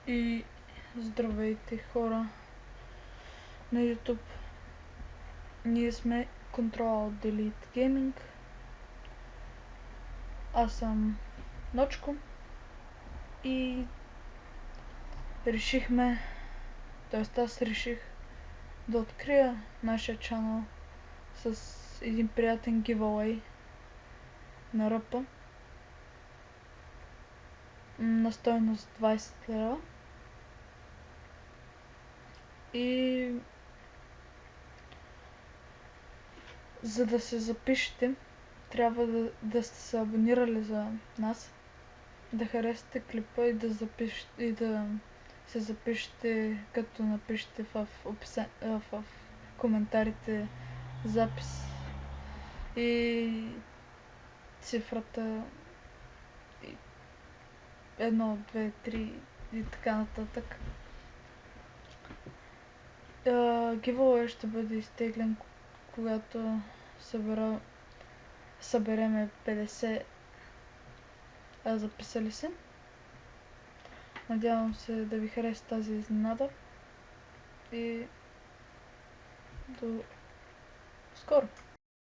И здравейте, хора на YouTube. Ние сме Control Delete Gaming. Аз съм Ночко и аз реших да открия нашия чанел с един приятен giveaway на ръпа на стойност 20 лева. И за да се запишете, трябва да сте се абонирали за нас, да харесате клипа и да се запишете, като напишете в коментарите запис и цифрата 1, 2, 3 и така нататък. Giveaway ще бъде изтеглен, когато събереме 50 записали се. Надявам се да ви хареса тази изненада и до скоро!